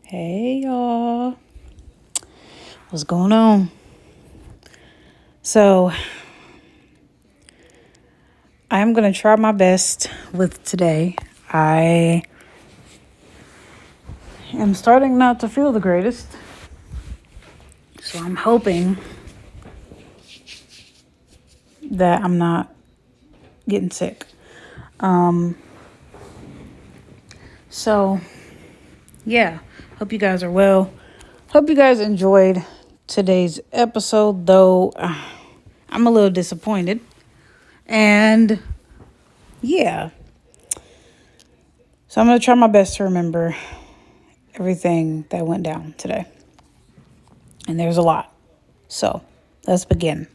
Hey y'all, what's going on? So, I'm gonna try my best with today. I am starting not to feel the greatest, so I'm hoping that I'm not getting sick. Um, so yeah, hope you guys are well. Hope you guys enjoyed today's episode, though I'm a little disappointed. And yeah, so I'm gonna try my best to remember everything that went down today. And there's a lot. So let's begin.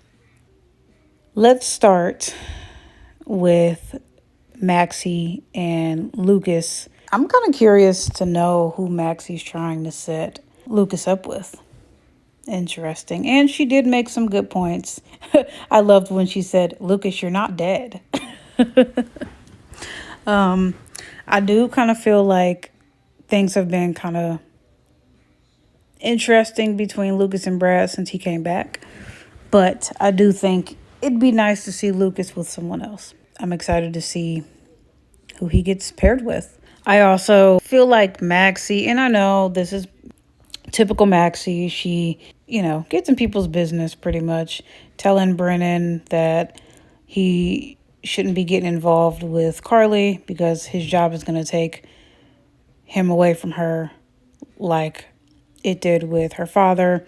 Let's start with Maxie and Lucas. I'm kind of curious to know who Maxie's trying to set Lucas up with. Interesting. And she did make some good points. I loved when she said, Lucas, you're not dead. I do kind of feel like things have been kind of interesting between Lucas and Brad since he came back. But I do think it'd be nice to see Lucas with someone else. I'm excited to see who he gets paired with. I also feel like Maxie, and I know this is typical Maxie, she, gets in people's business pretty much, telling Brennan that he shouldn't be getting involved with Carly because his job is going to take him away from her like it did with her father.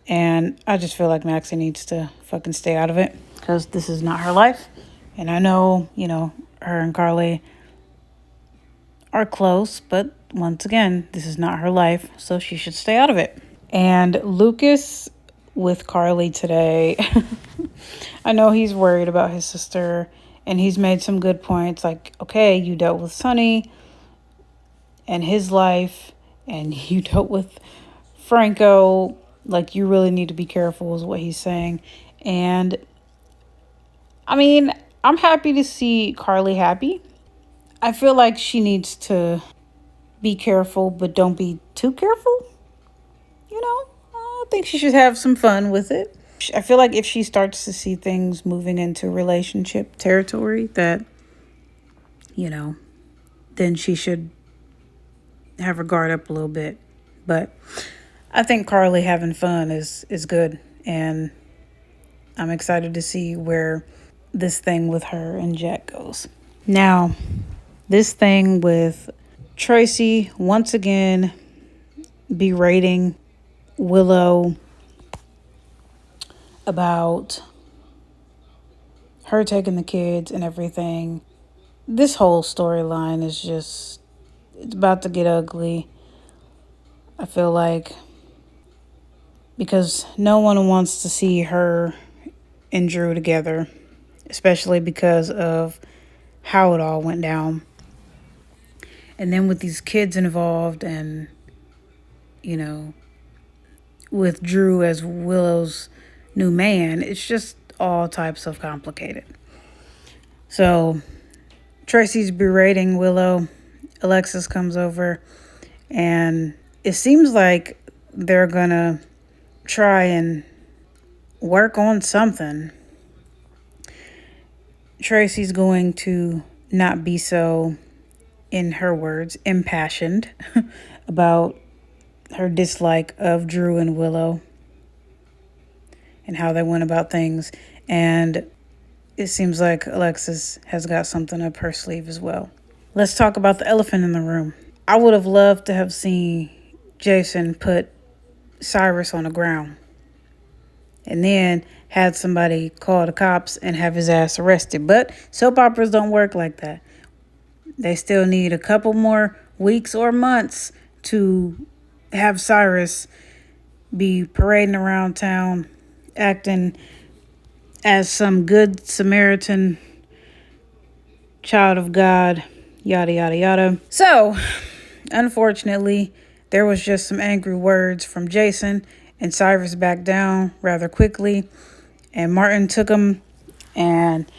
And I just feel like Maxie needs to fucking stay out of it because this is not her life. And I know, her and Carly are close, but once again, this is not her life, so she should stay out of it. And Lucas with Carly today, I know he's worried about his sister, and he's made some good points like, okay, you dealt with Sonny and his life, and you dealt with Franco. Like, you really need to be careful is what he's saying. And I mean, I'm happy to see Carly happy. I feel like she needs to be careful, but don't be too careful. I think she should have some fun with it. I feel like if she starts to see things moving into relationship territory, that, then she should have her guard up a little bit. But I think Carly having fun is good. And I'm excited to see where this thing with her and Jack goes. Now, this thing with Tracy once again berating Willow about her taking the kids and everything. This whole storyline is just, it's about to get ugly. I feel like because no one wants to see her and Drew together, especially because of how it all went down. And then with these kids involved and, with Drew as Willow's new man, it's just all types of complicated. So Tracy's berating Willow. Alexis comes over, and it seems like they're gonna try and work on something. Tracy's going to not be so, in her words, impassioned about her dislike of Drew and Willow and how they went about things. And it seems like Alexis has got something up her sleeve as well. Let's talk about the elephant in the room. I would have loved to have seen Jason put Cyrus on the ground and then had somebody call the cops and have his ass arrested. But soap operas don't work like that. They still need a couple more weeks or months to have Cyrus be parading around town, acting as some good Samaritan child of God, yada, yada, yada. So, unfortunately, there was just some angry words from Jason, and Cyrus backed down rather quickly, and Martin took him, and,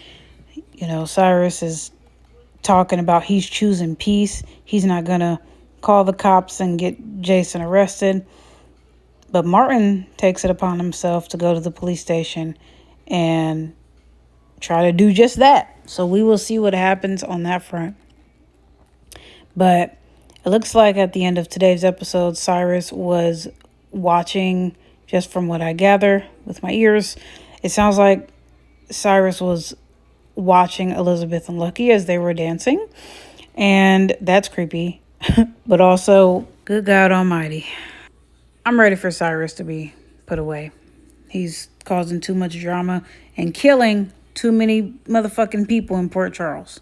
Cyrus is talking about he's choosing peace. He's not going to call the cops and get Jason arrested. But Martin takes it upon himself to go to the police station and try to do just that. So we will see what happens on that front. But it looks like at the end of today's episode, Cyrus was watching, just from what I gather with my ears. It sounds like Cyrus was watching Elizabeth and Lucky as they were dancing. And that's creepy. But also, good God Almighty. I'm ready for Cyrus to be put away. He's causing too much drama and killing too many motherfucking people in Port Charles.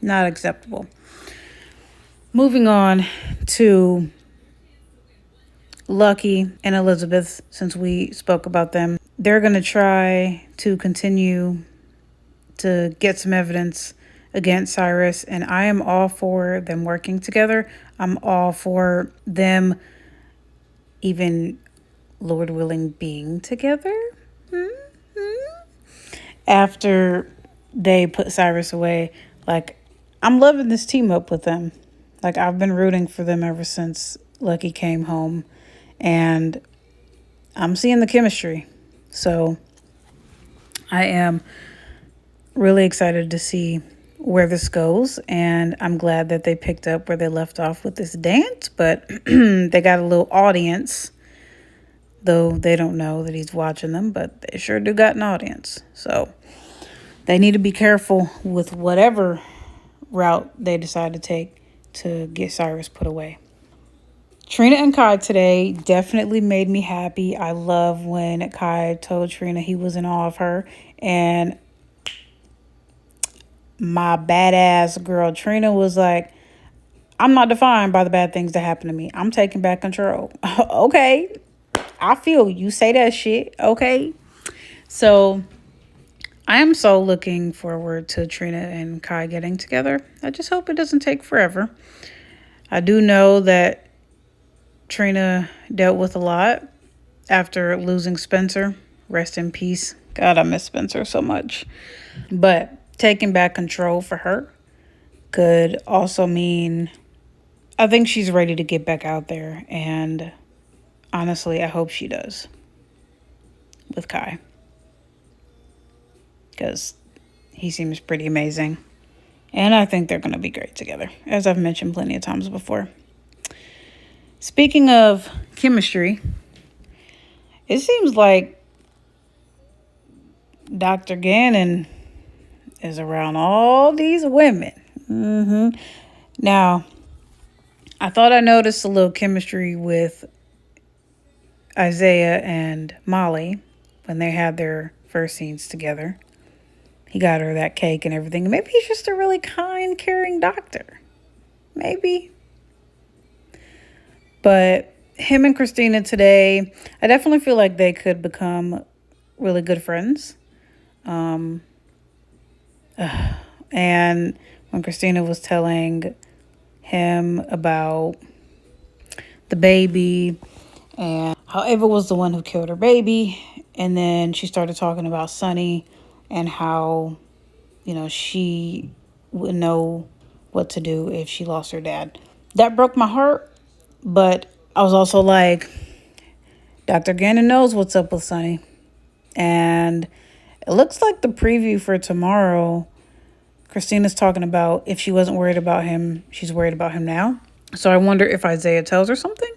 Not acceptable. Moving on to Lucky and Elizabeth, since we spoke about them. They're going to try to continue to get some evidence against Cyrus, and I am all for them working together. I'm all for them, even, Lord willing, being together. After they put Cyrus away, like, I'm loving this team up with them. Like, I've been rooting for them ever since Lucky came home, and I'm seeing the chemistry. So I am really excited to see where this goes, and I'm glad that they picked up where they left off with this dance, but they got a little audience, though they don't know that he's watching them, but they sure do got an audience. So they need to be careful with whatever route they decide to take to get Cyrus put away. Trina and Kai today definitely made me happy. I love when Kai told Trina he was in awe of her, and my badass girl Trina was like, I'm not defined by the bad things that happen to me. I'm taking back control. Okay. I feel you say that shit. Okay. So I am so looking forward to Trina and Kai getting together. I just hope it doesn't take forever. I do know that Trina dealt with a lot after losing Spencer. Rest in peace. God, I miss Spencer so much. But taking back control for her could also mean, I think she's ready to get back out there. And honestly, I hope she does with Kai, because he seems pretty amazing. And I think they're going to be great together, as I've mentioned plenty of times before. Speaking of chemistry, it seems like Dr. Gannon is around all these women. Now, I thought I noticed a little chemistry with Isaiah and Molly when they had their first scenes together. He got her that cake and everything. Maybe he's just a really kind, caring doctor. Maybe. But him and Kristina today, I definitely feel like they could become really good friends. And when Kristina was telling him about the baby and how Ava was the one who killed her baby, and then she started talking about Sonny and how, she wouldn't know what to do if she lost her dad. That broke my heart. But I was also like, Dr. Gannon knows what's up with Sonny. And it looks like the preview for tomorrow, Kristina's talking about if she wasn't worried about him, she's worried about him now. So I wonder if Isaiah tells her something.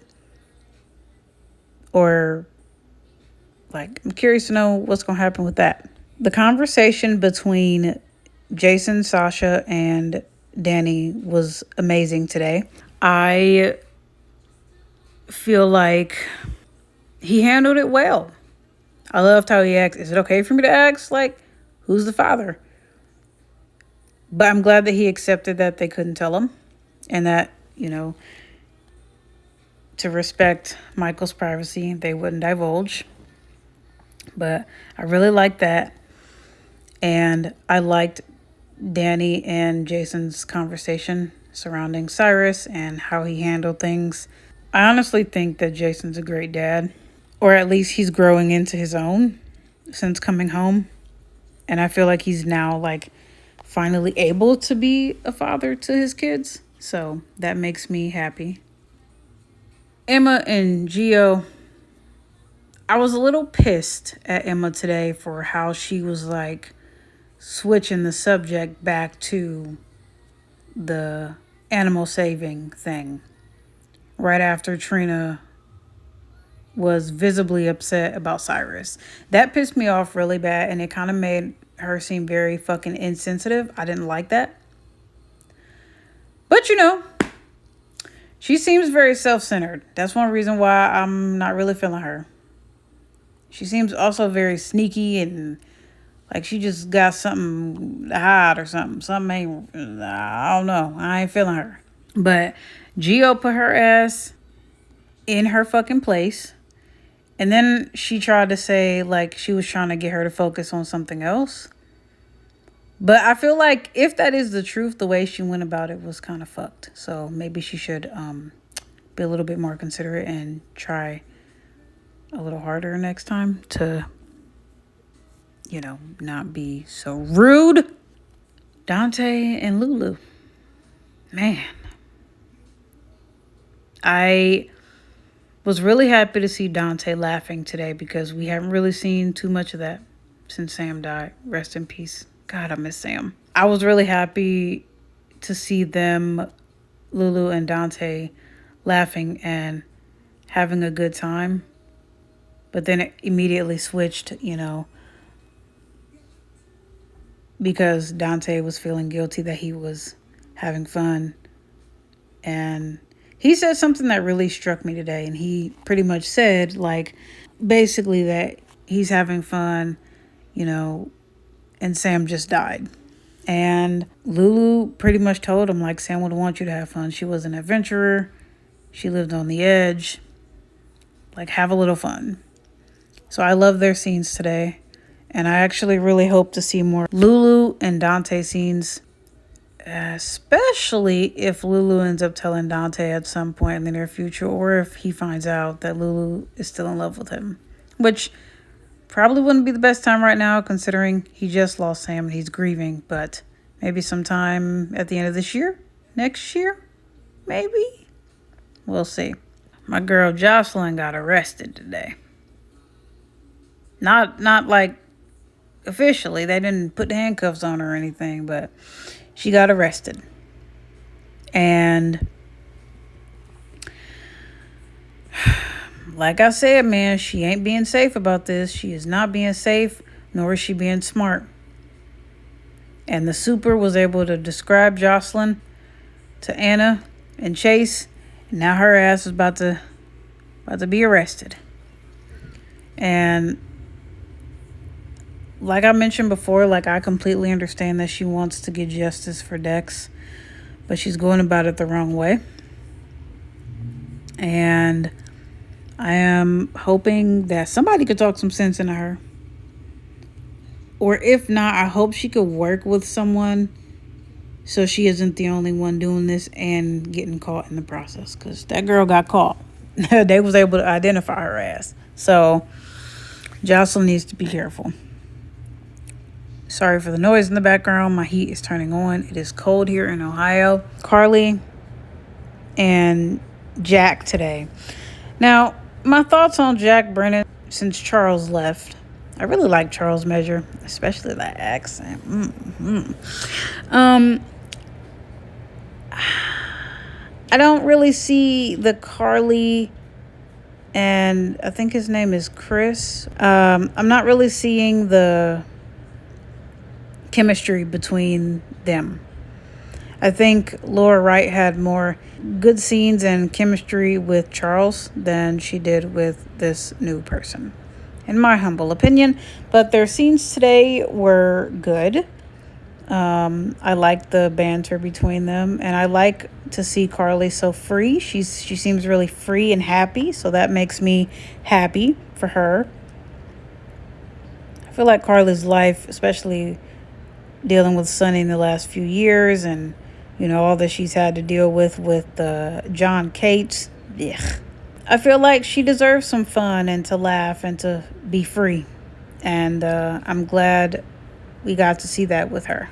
Or, I'm curious to know what's going to happen with that. The conversation between Jason, Sasha, and Danny was amazing today. I feel like he handled it well. I loved how he asked, is it okay for me to ask, who's the father? But I'm glad that he accepted that they couldn't tell him, and that, to respect Michael's privacy, they wouldn't divulge. But I really liked that. And I liked Danny and Jason's conversation surrounding Cyrus and how he handled things. I honestly think that Jason's a great dad, or at least he's growing into his own since coming home. And I feel like he's now finally able to be a father to his kids. So that makes me happy. Emma and Gio, I was a little pissed at Emma today for how she was like switching the subject back to the animal saving thing right after Trina was visibly upset about Cyrus. That pissed me off really bad, and it kind of made her seem very fucking insensitive. I didn't like that. But she seems very self-centered. That's one reason why I'm not really feeling her. She seems also very sneaky and like she just got something to hide or something. Something ain't, I don't know. I ain't feeling her. But Gio put her ass in her fucking place. And then she tried to say like she was trying to get her to focus on something else. But I feel like if that is the truth, the way she went about it was kind of fucked. So maybe she should be a little bit more considerate and try a little harder next time to, not be so rude. Dante and Lulu. Man. I was really happy to see Dante laughing today because we haven't really seen too much of that since Sam died. Rest in peace. God, I miss Sam. I was really happy to see them, Lulu and Dante, laughing and having a good time. But then it immediately switched, because Dante was feeling guilty that he was having fun. And he said something that really struck me today. And he pretty much said, like, basically that he's having fun, and Sam just died. And Lulu pretty much told him, like, Sam would want you to have fun. She was an adventurer. She lived on the edge. Like, have a little fun. So I love their scenes today. And I actually really hope to see more Lulu and Dante scenes, especially if Lulu ends up telling Dante at some point in the near future, or if he finds out that Lulu is still in love with him, which probably wouldn't be the best time right now considering he just lost Sam and he's grieving, but maybe sometime at the end of this year, next year, maybe. We'll see. My girl Josslyn got arrested today. Not like officially. They didn't put handcuffs on her or anything, but she got arrested. And like I said, man, she ain't being safe about this. She is not being safe, nor is she being smart. And the super was able to describe Josslyn to Anna and Chase, and now her ass is about to be arrested. And like I mentioned before, like I completely understand that she wants to get justice for Dex, but she's going about it the wrong way. And I am hoping that somebody could talk some sense into her. Or if not, I hope she could work with someone so she isn't the only one doing this and getting caught in the process. Because that girl got caught. They was able to identify her ass. So Josslyn needs to be careful. Sorry for the noise in the background. My heat is turning on. It is cold here in Ohio. Carly and Jack today. Now, my thoughts on Jack Brennan since Charles left. I really like Charles Measure, especially that accent. I don't really see the Carly and I think his name is Chris. I'm not really seeing the chemistry between them. I think Laura Wright had more good scenes and chemistry with Charles than she did with this new person, in my humble opinion. But their scenes today were good. I like the banter between them, and I like to see Carly so free. She seems really free and happy, so that makes me happy for her. I feel like Carly's life, especially dealing with Sonny in the last few years, and all that she's had to deal with John Cates. Ugh. I feel like she deserves some fun and to laugh and to be free. And I'm glad we got to see that with her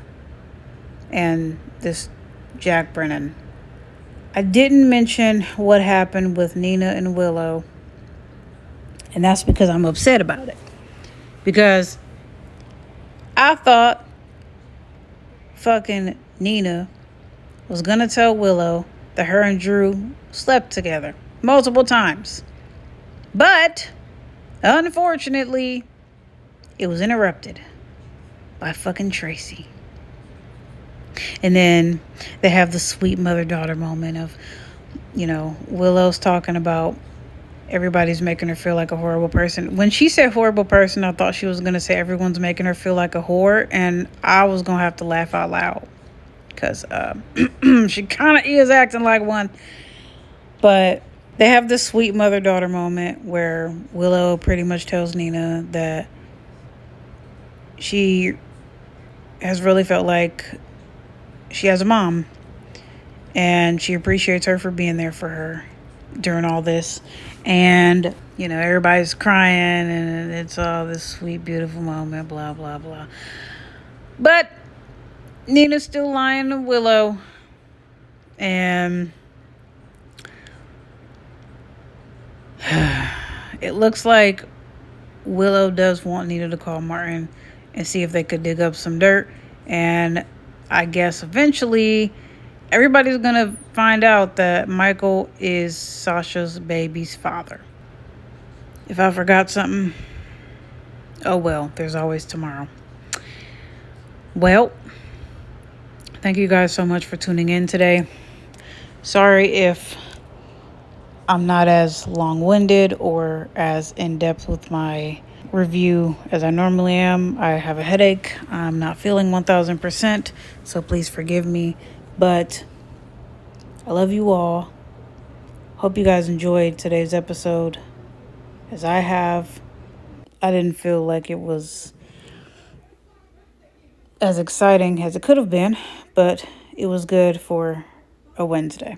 and this Jack Brennan. I didn't mention what happened with Nina and Willow, and that's because I'm upset about it. Because I thought fucking Nina was gonna tell Willow that her and Drew slept together multiple times. But unfortunately, it was interrupted by fucking Tracy. And then they have the sweet mother-daughter moment of, Willow's talking about everybody's making her feel like a horrible person. When she said horrible person, I thought she was going to say everyone's making her feel like a whore. And I was going to have to laugh out loud. Because she kind of is acting like one. But they have this sweet mother-daughter moment where Willow pretty much tells Nina that she has really felt like she has a mom. And she appreciates her for being there for her during all this. And, everybody's crying and it's all this sweet, beautiful moment, blah, blah, blah. But Nina's still lying to Willow. And it looks like Willow does want Nina to call Martin and see if they could dig up some dirt. And I guess eventually everybody's going to find out that Michael is Sasha's baby's father. If I forgot something, oh well, there's always tomorrow. Well, thank you guys so much for tuning in today. Sorry if I'm not as long-winded or as in-depth with my review as I normally am. I have a headache. I'm not feeling 1000%, so please forgive me. But I love you all. Hope you guys enjoyed today's episode as I have. I didn't feel like it was as exciting as it could have been, but it was good for a Wednesday.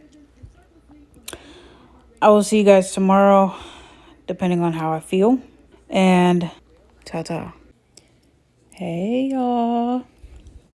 I will see you guys tomorrow, depending on how I feel. And ta-ta. Hey, y'all.